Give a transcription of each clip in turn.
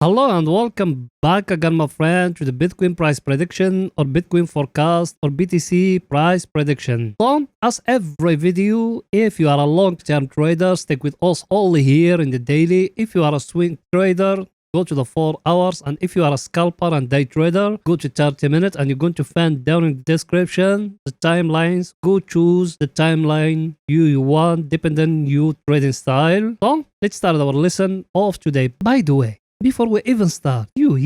Hello and welcome back again, my friend, to the Bitcoin price prediction or Bitcoin forecast or BTC price prediction. So, as every video, if you are a long-term trader, stick with us only here in the daily. If you are a swing trader, go to the 4 hours, and if you are a scalper and day trader, go to 30 minutes, and you're going to find down in the description the timelines. Go choose the timeline you want depending on your trading style. So let's start our lesson of today. By the way, before we even start, you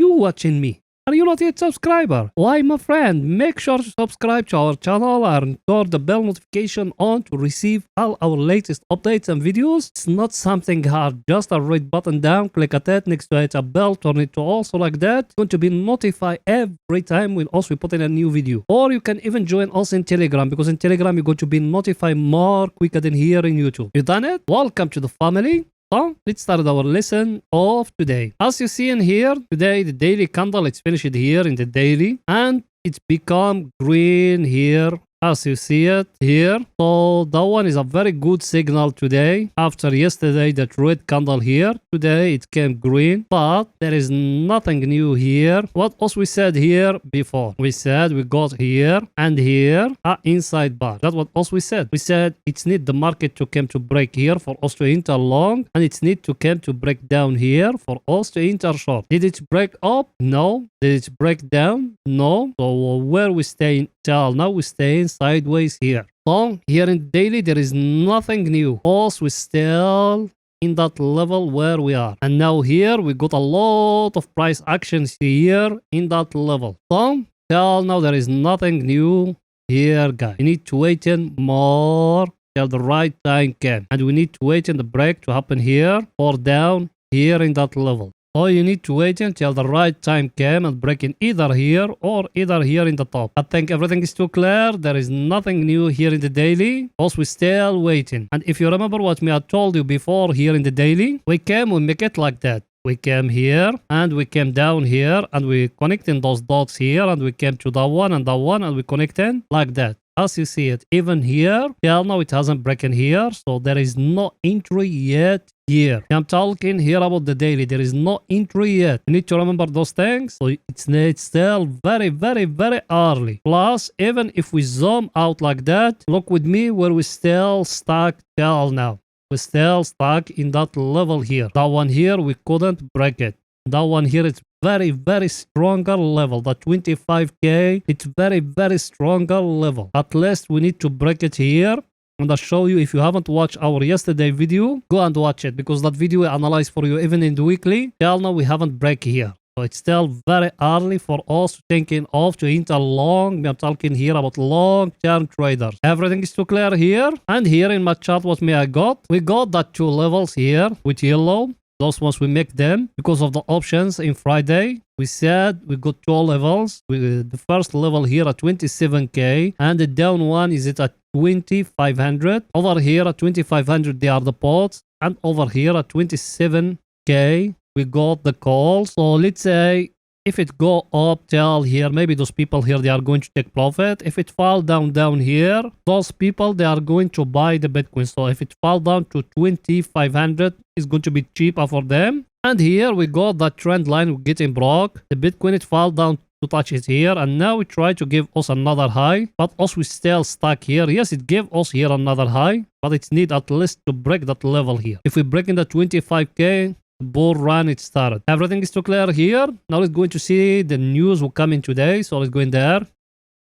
watching me, are you not yet subscriber? Why, my friend, make sure to subscribe to our channel and turn the bell notification on to receive all our latest updates and videos. It's not something hard, just a red button down, click at it, next to it a bell, turn it to also like that. It's going to be notified every time when we put in a new video. Or you can even join us in Telegram, because in Telegram you're going to be notified more quicker than here in YouTube. You done it? Welcome to the family. So let's start our lesson of today. As you see in here, today the daily candle is finished here in the daily, and it's become green here. As you see it here, so that one is a very good signal today. After yesterday, that red candle here, today it came green, but there is nothing new here. What else we said here before? We said we got here and here a inside bar. That's what else we said. We said it's need the market to come to break here for us to enter long, and it's need to come to break down here for us to enter short. Did it break up? No. Did it break down? No. So where we stay till now, we stay sideways here. So here in daily there is nothing new. Also we still in that level where we are. And now here we got a lot of price actions here in that level. So till now there is nothing new here, guys. We need to wait in more till the right time came. And we need to wait in the break to happen here or down here in that level. So you need to wait until the right time came and break in either here or either here in the top. I think everything is too clear. There is nothing new here in the daily. Also, we're still waiting. And if you remember what me I told you before here in the daily, we make it like that. We came here and we came down here and we connecting those dots here and we came to that one and we connecting like that. As you see it, even here, till now it hasn't broken here, so there is no entry yet here. I'm talking here about the daily. There is no entry yet. You need to remember those things. So it's still very, very, very early. Plus, even if we zoom out like that, look with me where we still stuck till now. We're still stuck in that level here. That one here, we couldn't break it. That one here, it's very, very stronger level. The 25k, it's very, very stronger level. At least we need to break it here. And I'll show you, if you haven't watched our yesterday video, go and watch it, because that video I analyzed for you even in the weekly. Till now we haven't break here. So it's still very early for us thinking of to enter long. I'm talking here about long-term traders. Everything is too clear here. And here in my chart, what I got? We got that 2 levels here with yellow. Those ones we make them because of the options in Friday. We said we got 2 levels. The first level here at 27k, and the down one is it at 2500. Over here at 2500 they are the pots, and over here at 27k we got the calls. So let's say if it go up till here, maybe those people here, they are going to take profit. If it fall down here, those people, they are going to buy the Bitcoin. So if it fall down to 2500, it's going to be cheaper for them. And here we got that trend line getting broke. The Bitcoin, it fall down to touch it here, and now it try to give us another high, but us we still stuck here. Yes, it gave us here another high, but it need at least to break that level here. If we break in the 25k, bull run it started. Everything is too clear here. Now let's going to see the news will come in today. So let's go in there.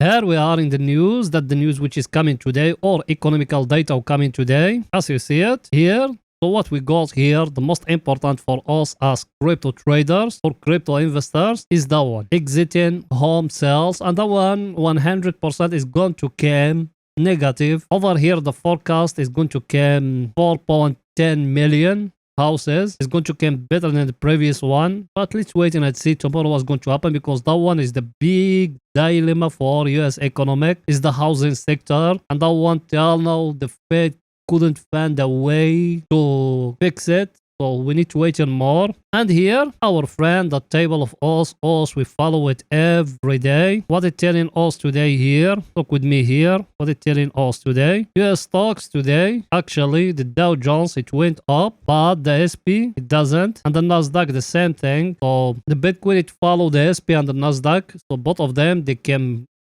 Here we are in the news, that the news which is coming today, or economical data will come in today, as you see it here. So what we got here, the most important for us as crypto traders or crypto investors, is that one, exiting home sales, and that one 100% is going to come negative. Over here the forecast is going to come 4.10 million houses. Is going to come better than the previous one, but let's wait and see tomorrow what's going to happen, because that one is the big dilemma for US economic, is the housing sector, and that one till now the Fed couldn't find a way to fix it. So we need to wait in more. And here, our friend, the table of us, we follow it every day. What it telling us today here? Look with me here. What it telling us today? US stocks today. Actually, the Dow Jones, it went up, but the SP, it doesn't. And the Nasdaq, the same thing. So the Bitcoin, it followed the SP and the Nasdaq. So both of them, they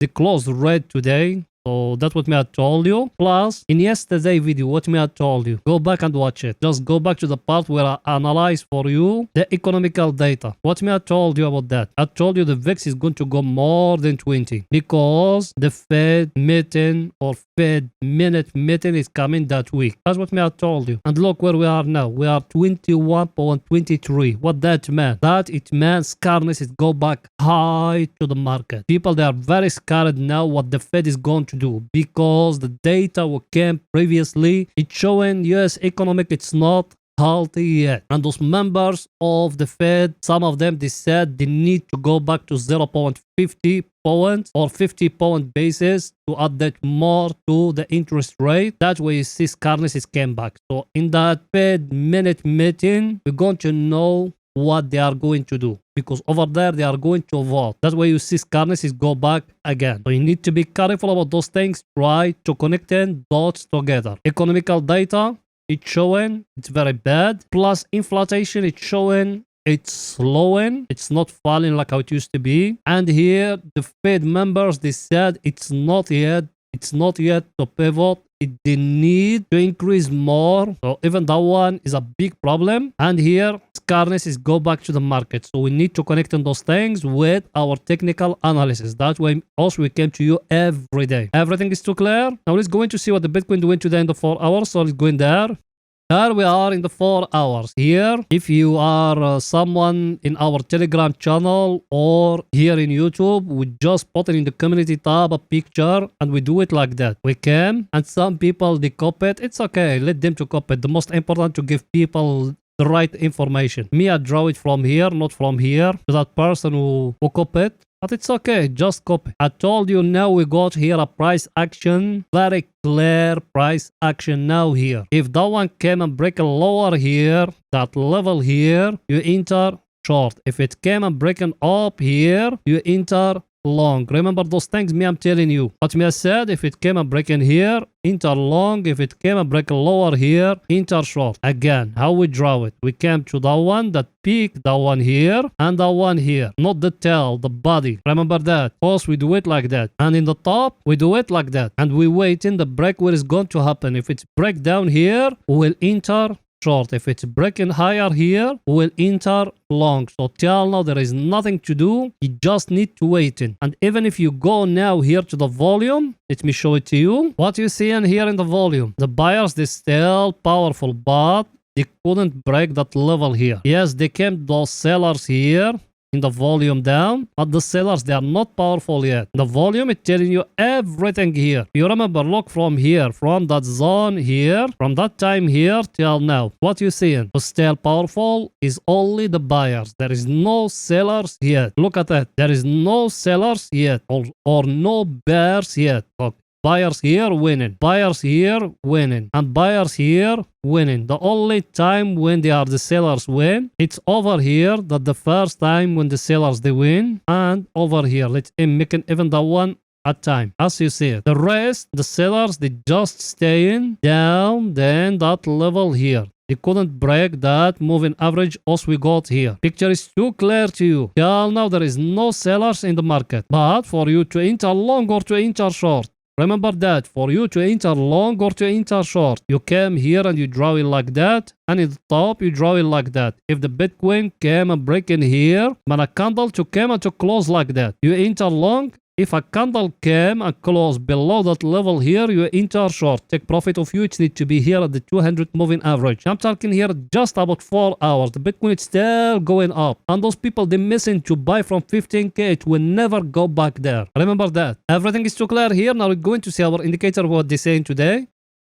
closed red today. So that's what me I told you. Plus, in yesterday video, what me I told you, go back and watch it. Just go back to the part where I analyze for you the economical data. What me I told you about that? I told you the VIX is going to go more than 20 because the Fed meeting or Fed minute meeting is coming that week. That's what me I told you. And look where we are now. We are 21.23. What that meant? That it means scaredness is go back high to the market. People, they are very scared now what the Fed is going to do because the data we came previously, it's showing US economic, it's not healthy yet. And those members of the Fed, some of them, they said they need to go back to 0.50 points or 50 point basis to update more to the interest rate. That way you see scaredness is came back. So in that Fed minute meeting, we're going to know what they are going to do because over there they are going to vote. That's why you see scaredness is go back again. So you need to be careful about those things. Try to connect in dots together. Economical data, it's showing it's very bad. Plus inflation, it's showing it's slowing. It's not falling like how it used to be. And here the Fed members, they said it's not yet to pivot. They need to increase more. So even that one is a big problem. And here scaredness is go back to the market. So we need to connect on those things with our technical analysis. That way also we came to you every day. Everything is too clear. Now let's go into see what the Bitcoin doing today in the 4 hours. So let's go in there. Here we are in the 4 hours. Here, if you are someone in our Telegram channel or here in YouTube, we just put it in the community tab a picture and we do it like that. We can, and some people they copy it. It's okay. Let them to copy it. The most important to give people the right information. Me, I draw it from here, not from here. To that person who copy it. But it's okay, just copy. I told you now we got here a price action, very clear price action now here. If that one came and break a lower here, that level here, you enter short. If it came and breaking up here, you enter long. Remember those things me I'm telling you. What me I said, if it came and breaking here, enter long. If it came and break lower here, enter short. Again, how we draw it? We came to the one that peak, the one here and the one here. Not the tail, the body. Remember that. First we do it like that. And in the top, we do it like that. And we wait in the break where it's going to happen. If it's break down here, we will enter short. If it's breaking higher here, we'll enter long. So till now there is nothing to do. You just need to wait in. And even if you go now here to the volume, let me show it to you. What you see in here in the volume, the buyers, they still powerful, but they couldn't break that level here. Yes, they came those sellers here in the volume down, but the sellers, they are not powerful yet. The volume is telling you everything here. You remember, look from here, from that zone here, from that time here till now. What you seeing? Who's still powerful is only the buyers. There is no sellers yet. Look at that. There is no sellers yet or no bears yet. Look. Buyers here winning, buyers here winning, and buyers here winning. The only time when they are the sellers win, it's over here that the first time when the sellers they win, and over here let's make it even that one at time as you see it. The rest, the sellers, they just staying down then that level here. They couldn't break that moving average as we got here. Picture is too clear to you. Till now there is no sellers in the market, but for you to enter long or to enter short, remember that for you to enter long or to enter short, you came here and you draw it like that, and in the top you draw it like that. If the Bitcoin came and break in here, when a candle to come and to close like that, you enter long. If a candle came and closed below that level here, you enter short. Take profit of you. It needs to be here at the 200 moving average. I'm talking here just about 4 hours. The Bitcoin is still going up. And those people, they missing to buy from 15K. It will never go back there. Remember that. Everything is too clear here. Now we're going to see our indicator, what they're saying today.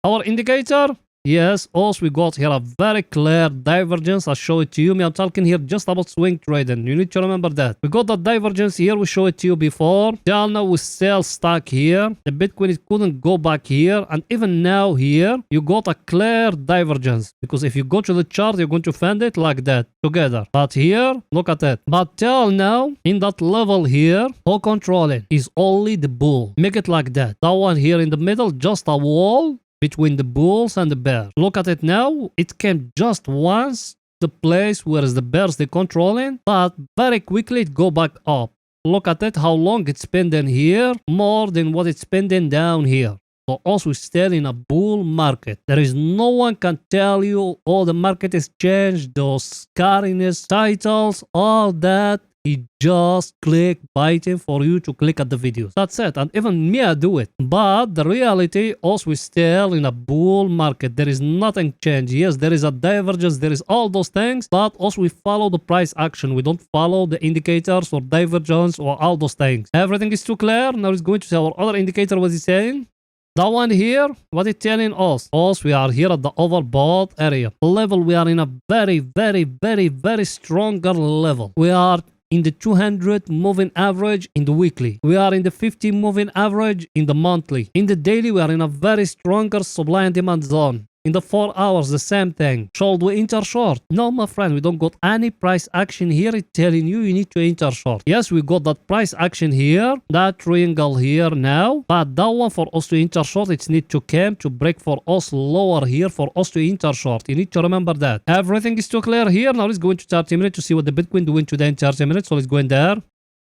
Our indicator, Yes, also we got here a very clear divergence. I'll show it to you. I'm talking here just about swing trading. You need to remember that. We got that divergence here. We showed it to you before. Till now we still stuck here. The Bitcoin it couldn't go back here. And even now here, you got a clear divergence. Because if you go to the chart, you're going to find it like that together. But here, look at it. But till now, in that level here, who controlling is only the bull. Make it like that. That one here in the middle, just a wall between the bulls and the bears. Look at it now. It came just once the place where is the bears they controlling, but very quickly it go back up. Look at it, how long it's spending here, more than what it's spending down here. So also still in a bull market. There is no one can tell you, oh, the market has changed, those scariness titles, all that. He just click biting for you to click at the videos. That's it. And even me, I do it. But the reality also is still in a bull market. There is nothing changed. Yes, there is a divergence. There is all those things. But also we follow the price action. We don't follow the indicators or divergence or all those things. Everything is too clear. Now it's going to say our other indicator. What is saying? That one here, what it's telling us? Also, we are here at the overbought area. Level, we are in a very, very, very, very stronger level. We are in the 200 moving average in the weekly. We are in the 50 moving average in the monthly. In the daily, we are in a very stronger supply and demand zone. In the 4 hours, the same thing. Should we enter short? No, my friend, we don't got any price action here. It's telling you need to enter short. Yes, we got that price action here, that triangle here now, but that one for us to enter short, it need to come to break for us lower here for us to enter short. You need to remember that. Everything is too clear here. Now let's go into 30 minutes to see what the Bitcoin doing today in 30 minutes. So let's go in there.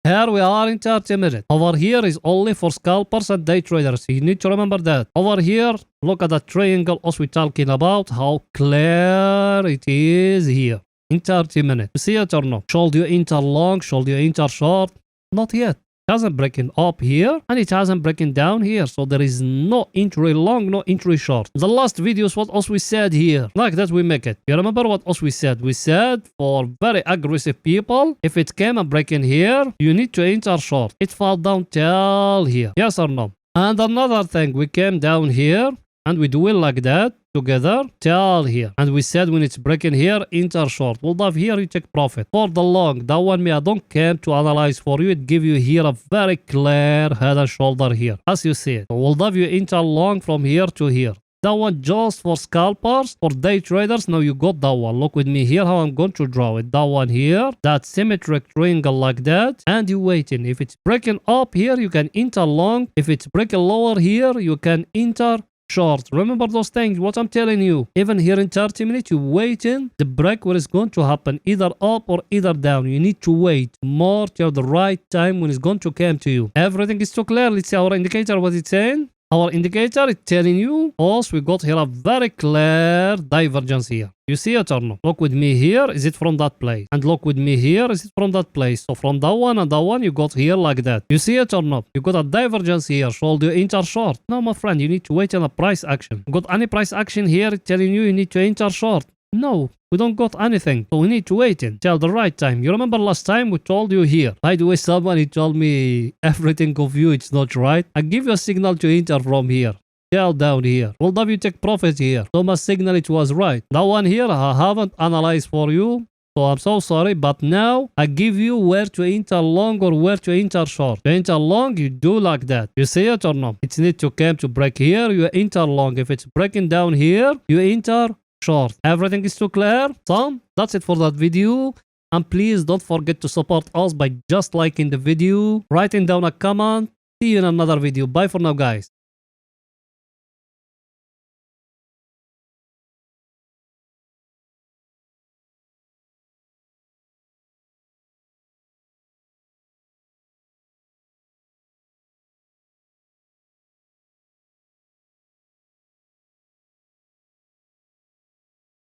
Here we are in 30 minutes. Over here is only for scalpers and day traders. You need to remember that. Over here, look at the triangle us we're talking about. How clear it is here. In 30 minutes. You see it or no? Should you enter long? Should you enter short? Not yet. It hasn't breaking up here and it hasn't breaking down here. So there is no entry long, no entry short. The last videos, what else we said here? Like that we make it. You remember what else we said? We said for very aggressive people, if it came and breaking here, you need to enter short. It fall down till here. Yes or no? And another thing, we came down here and we do it like that together till here. And we said when it's breaking here, enter short. We'll have here, you take profit. For the long, that one me, I don't care to analyze for you. It give you here a very clear head and shoulder here, as you see it. So we'll have you enter long from here to here. That one just for scalpers, for day traders. Now you got that one. Look with me here how I'm going to draw it. That one here, that symmetric triangle like that. And you waiting. If it's breaking up here, you can enter long. If it's breaking lower here, you can enter short. Remember those things, what I'm telling you. Even here in 30 minutes, you waiting the break where it's going to happen, either up or either down. You need to wait more till the right time when it's going to come to you. Everything is too clear. Let's see our indicator, what it's saying. Our indicator is telling you, also we got here a very clear divergence here. You see it or no? Look with me here, is it from that place? And look with me here, is it from that place? So from that one and that one, you got here like that. You see it or not? You got a divergence here. Should you enter short? No, my friend, you need to wait on a price action. You got any price action here telling you need to enter short? No, we don't got anything. So we need to wait until the right time. You remember last time we told you here. By the way, someone told me everything of you, it's not right. I give you a signal to enter from here. Till down here. We'll have you take profit here. So my signal it was right. That one here I haven't analyzed for you. So I'm so sorry. But now I give you where to enter long or where to enter short. To enter long, you do like that. You see it or not? It needs to come to break here. You enter long. If it's breaking down here, you enter short. Everything is too clear. So that's it for that video. And please don't forget to support us by just liking the video, writing down a comment. See you in another video. Bye for now, guys.